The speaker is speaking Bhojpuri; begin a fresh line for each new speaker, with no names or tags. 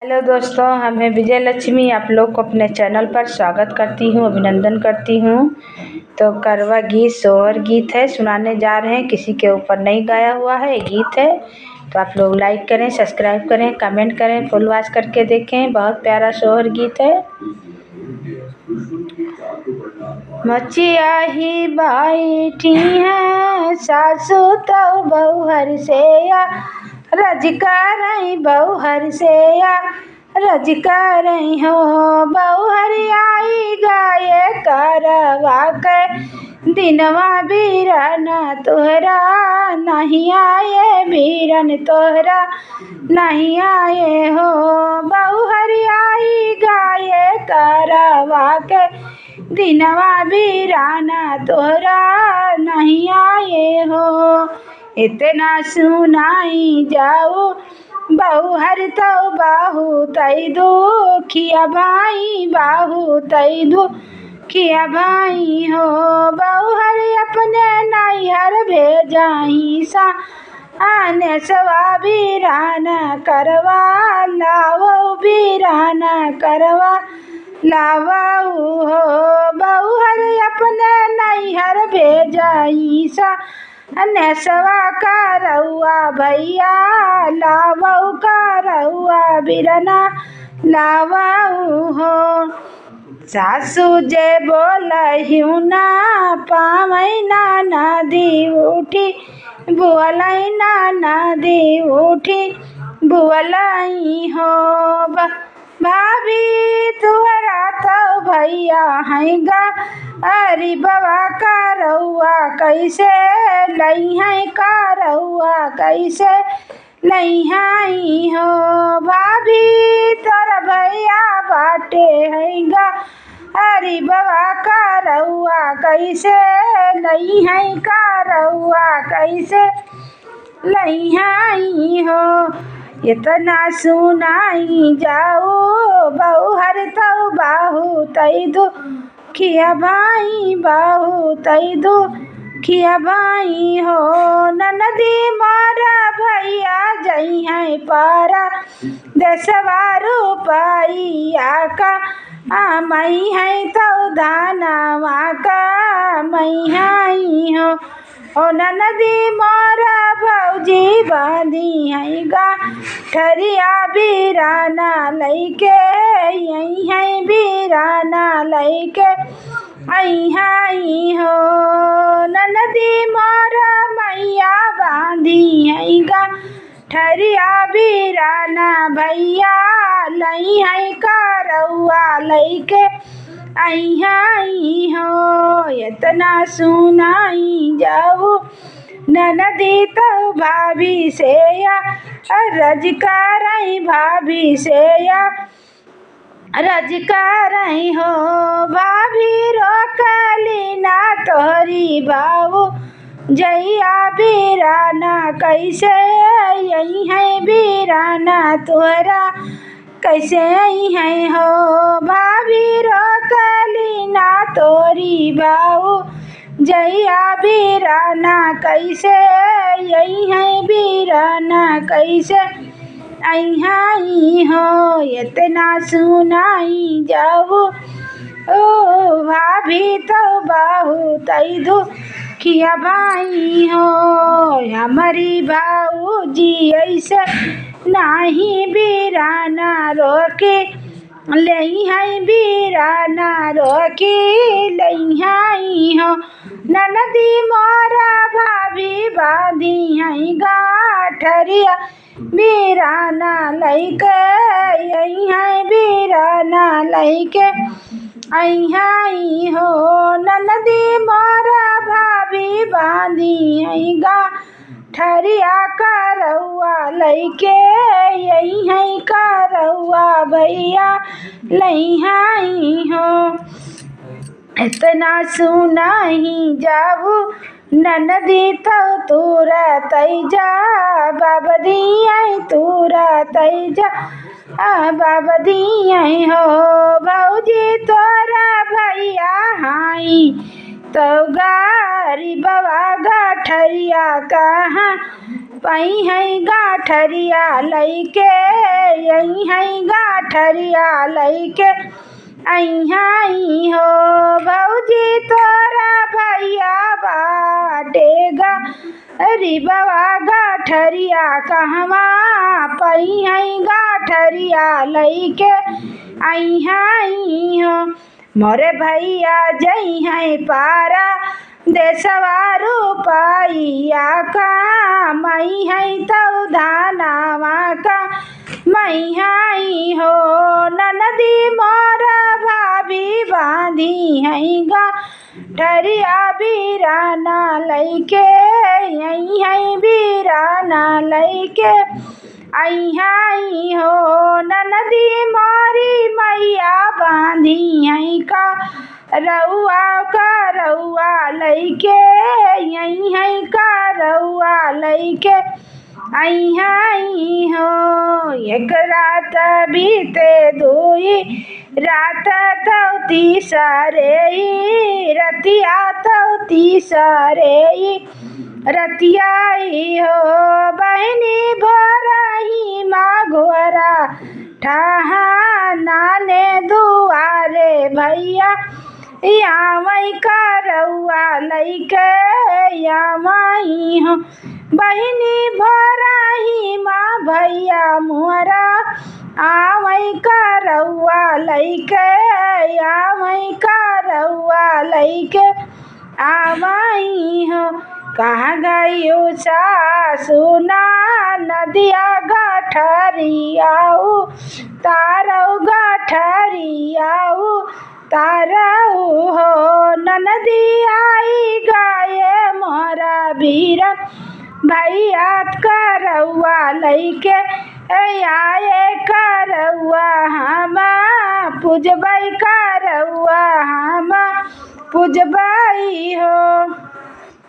हेलो दोस्तों, हम हैं विजय लक्ष्मी। आप लोग को अपने चैनल पर स्वागत करती हूँ, अभिनंदन करती हूँ। तो करवा गीत सोहर गीत है, सुनाने जा रहे हैं। किसी के ऊपर नहीं गाया हुआ है, गीत है। तो आप लोग लाइक करें, सब्सक्राइब करें, कमेंट करें, फुल वॉच करके देखें। बहुत प्यारा सोहर गीत है। मचिया ही बैठी हैं सासू तो बहुहर से या रजकार बहुहर से या रजकार हो बहुहर आई गाये करवा के दिनवा बीरन तोहरा नहीं आए, बीरन तोहरा नहीं आए हो। बहुहर आई गाये करवा के दिनवा बीराना तोहरा नहीं आए हो। इतना सुनाई जाओ बहुहर तो बाहू तई दुखिया भाई, बाहू तई दुखिया भाई हो। बहुहर अपने नैहर भेजाई सा आने सवा बीराना करवा लाओ, बीराना करवा लावाऊ हो। बहुहर अपने नैहर भेजाई सा नेसवा का रउआ भैया लावाऊ का रउआ बिरना लावाऊ हो। सासू जे बोलहिउ ना पावै ना नदी उठी, बुअलै ना नदी उठी बुअलै हो। भाभी तुहरा तो भैया है गा अरे बवा का रउआ कैसे लई है, का रउआ कैसे लई है हो। भाभी तोरा भैया बाटे है गा अरे बवा का रउआ कैसे लई है, का रउआ कैसे लई है हो। इतना सुनाई जाओ बहुहर तो बाहू तई दुखिया भाई, बाहू तई दुखिया भाई हो। ननदी मारा भैया जई है पारा दसवा रुपैया का मई है तो दानवा का मई है हो। ओ ननदी मारा भौजी बांधी है गा ठरिया बीराना लैके यही है, बीराना लैके आई है हो। ननदी मारा मैया बांधी है गा ठरिया बीराना भैया लई है, का रउआ लैके आई है हो। इतना सुनाई जाऊ ननदी तो भाभी से या रजकार भाभी से या रजकार हो। भाभी रोकली ना तोहरी बाबू जैया बीराना कैसे यही है, बीराना तोहरा कैसे आई है हो। भाभी रोकली ना तोरी बाऊ जैया बीराना कैसे यही है, बीराना कैसे आई है हो। इतना सुनाई जाओ ओ भाभी तो बाहू तई दुखिया भाई हो। हमारी भाऊजी ऐसे नाही बीराना रोके लई है, बीराना रोके लई है हो। ननदी मोरा भाभी बांधी है गाठरिया बीराना लैके यही है, बीराना लैके आई है हो। ननदी मोरा भाभी बांधी है गा ठरिया का रउआ लैके यही है, का रउआ भैया लई है हो। इतना सुनाई जाऊ ननदी तो तूरा तैजा बाबा दिया तूरा तैजा बाबा दिया हो। भौजी तोरा भैया हाई तो गारी बाबा गाठरिया कहाँ पई है गाठरिया लैके यही है गाठरिया लैके आई हो भौजी तोरा भैया बाटेगा अरे बाबा गाठरिया कहवा पई है गाठरिया लैके आई हो मोरे भैया जई है पारा देशवा रुपैया का मई है तौ धानावा का मई आई हो ननदी मोरा भाभी बांधी है गाठरिया बीराना लैके यही है बीराना लैके आई हो ननदी मोरी मैया बांधी है का रउआ लैके यही है का रउआ लैके आई हो एक रात बीते दुई रात तौ तीसरे रतिया तौ तीसरे रतिया हो बहनी भोरही माँ घोरा ठहा नाने दुआरे भैया यामई का रउआ लैके यामई हो बहनी भोरही माँ भैया मोरा आवई का रउआ लैके आवई का रउआ लैके आवई हो कहाँ गई सासु ना नदिया गाठरियाऊ तारऊ गाठरियाऊ तारऊ हो ननदी आई गाये मोरा बीरन भैया करौआ लैके आए करौआ हम पूजबई करौआ हम पूजबई हो।